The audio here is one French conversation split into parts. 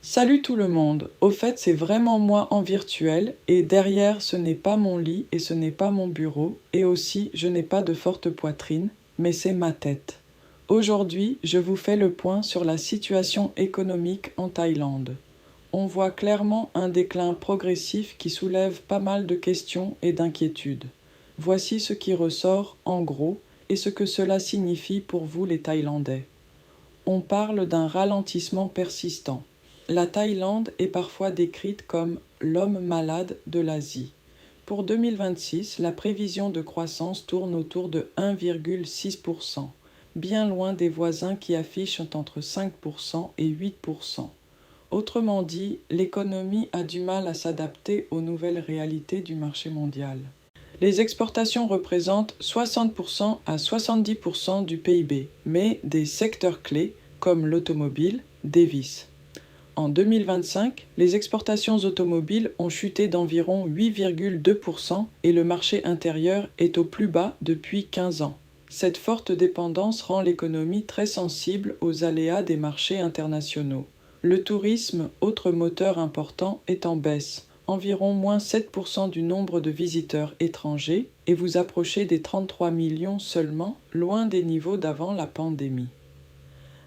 Salut tout le monde. Au fait, c'est vraiment moi en virtuel et derrière, ce n'est pas mon lit et ce n'est pas mon bureau et aussi, je n'ai pas de forte poitrine, mais c'est ma tête. Aujourd'hui, je vous fais le point sur la situation économique en Thaïlande. On voit clairement un déclin progressif qui soulève pas mal de questions et d'inquiétudes. Voici ce qui ressort en gros et ce que cela signifie pour vous les Thaïlandais. On parle d'un ralentissement persistant. La Thaïlande est parfois décrite comme l'homme malade de l'Asie. Pour 2026, la prévision de croissance tourne autour de 1,6%, bien loin des voisins qui affichent entre 5% et 8%. Autrement dit, l'économie a du mal à s'adapter aux nouvelles réalités du marché mondial. Les exportations représentent 60% à 70% du PIB, mais des secteurs clés, comme l'automobile, dévissent. En 2025, les exportations automobiles ont chuté d'environ 8,2% et le marché intérieur est au plus bas depuis 15 ans. Cette forte dépendance rend l'économie très sensible aux aléas des marchés internationaux. Le tourisme, autre moteur important, est en baisse, environ moins 7% du nombre de visiteurs étrangers, et vous approchez des 33 millions seulement, loin des niveaux d'avant la pandémie.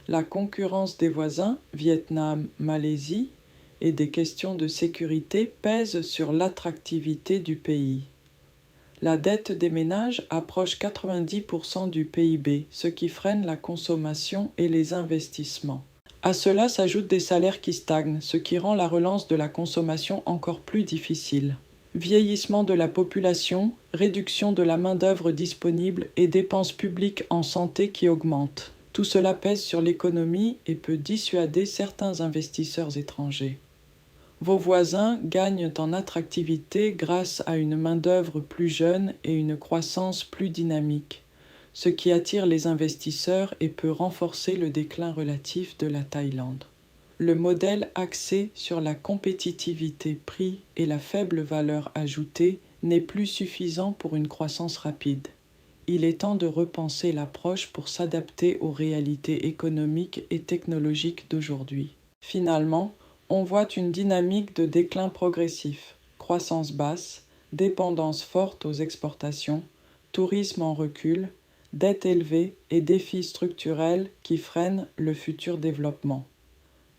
La concurrence des voisins, Vietnam, Malaisie, et des questions de sécurité pèsent sur l'attractivité du pays. La dette des ménages approche 90% du PIB, ce qui freine la consommation et les investissements. À cela s'ajoutent des salaires qui stagnent, ce qui rend la relance de la consommation encore plus difficile. Vieillissement de la population, réduction de la main-d'œuvre disponible et dépenses publiques en santé qui augmentent. Tout cela pèse sur l'économie et peut dissuader certains investisseurs étrangers. Vos voisins gagnent en attractivité grâce à une main-d'œuvre plus jeune et une croissance plus dynamique, ce qui attire les investisseurs et peut renforcer le déclin relatif de la Thaïlande. Le modèle axé sur la compétitivité prix et la faible valeur ajoutée n'est plus suffisant pour une croissance rapide. Il est temps de repenser l'approche pour s'adapter aux réalités économiques et technologiques d'aujourd'hui. Finalement, on voit une dynamique de déclin progressif, croissance basse, dépendance forte aux exportations, tourisme en recul, dette élevée et défis structurels qui freinent le futur développement.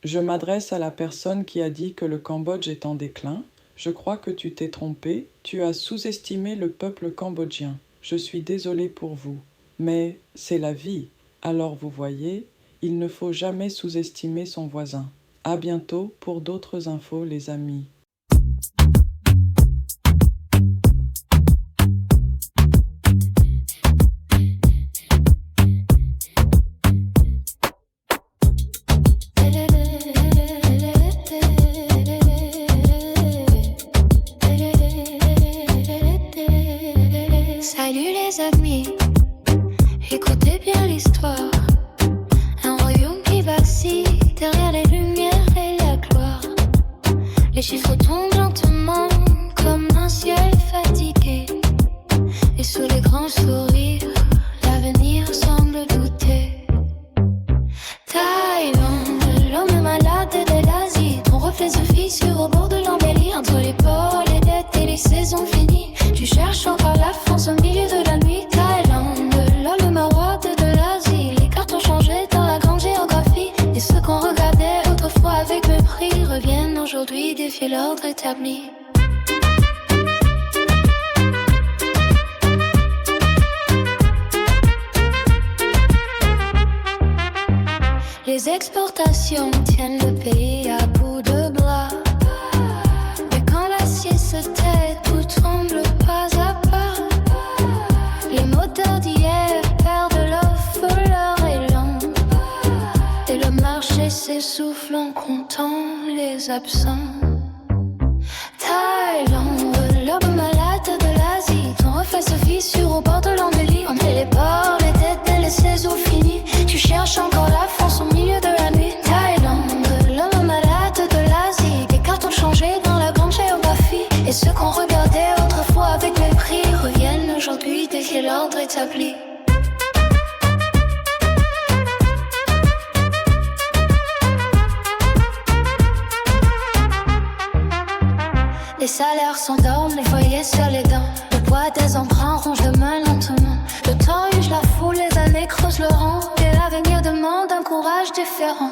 Je m'adresse à la personne qui a dit que le Cambodge est en déclin. Je crois que tu t'es trompé, tu as sous-estimé le peuple cambodgien. Je suis désolé pour vous, mais c'est la vie. Alors vous voyez, il ne faut jamais sous-estimer son voisin. À bientôt pour d'autres infos les amis. Salut les amis, écoutez bien l'histoire. Un royaume qui vacille derrière les lumières et la gloire. Les chiffres tombent lentement comme un ciel fatigué. Et sous les grands sourires, l'avenir semble douter. Thaïlande, l'homme malade de l'Asie. Ton reflet se fissure au bord de l'embellie. Entre les ports, les dettes et les saisons finies. Tu cherches encore la France au milieu de la nuit. Thaïlande, l'homme malade de l'Asie. Les cartes ont changé dans la grande géographie. Et ceux qu'on regardait autrefois avec mépris reviennent aujourd'hui défier l'ordre établi. Les exportations tiennent le pays à bout de bras. Mais quand l'acier se tait, tout tremble pas à pas. Les moteurs d'hier perdent leur élan. Et le marché s'essouffle en comptant les absents. Thaïlande, l'homme malade de l'Asie. Ton reflet se fissure au bord de l'embellie. Entre les ports, les dettes et les saisons finies. Tu cherches encore la France au milieu de la nuit. Thaïlande, l'homme malade de l'Asie. Des cartes ont changé dans la grande géographie. Et ceux qu'on regardait autrefois avec mépris reviennent aujourd'hui défier l'ordre établi. salaires s'endorment, les foyers sur les dents. Le poids des emprunts ronge le main lentement. Le temps use la foule, les années creusent le rang. Et l'avenir demande un courage différent.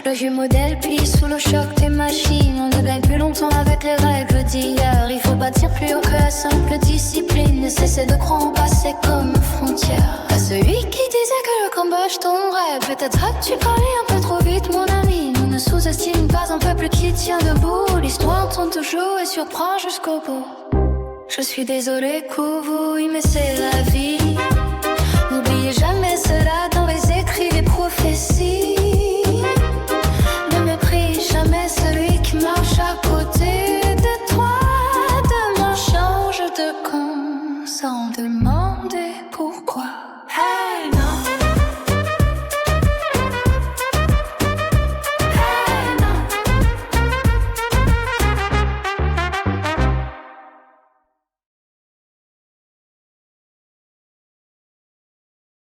Le vieux modèle plie sous le choc des machines. On ne gagne plus longtemps avec les règles d'hier. Il faut bâtir plus haut que la simple discipline. Et cesser de croire en passé comme frontière. À celui qui disait que le Cambodge tomberait, peut-être as-tu parlé un peu trop vite, mon ami. Nous ne sous-estime pas un peuple qui tient debout. L'histoire tourne toujours et surprend jusqu'au bout. Je suis désolée, oui, mais c'est la vie. N'oubliez jamais cela dans les écrits, les prophéties. Ne méprise jamais celui qui marche à côté de toi. Demain change de consentement.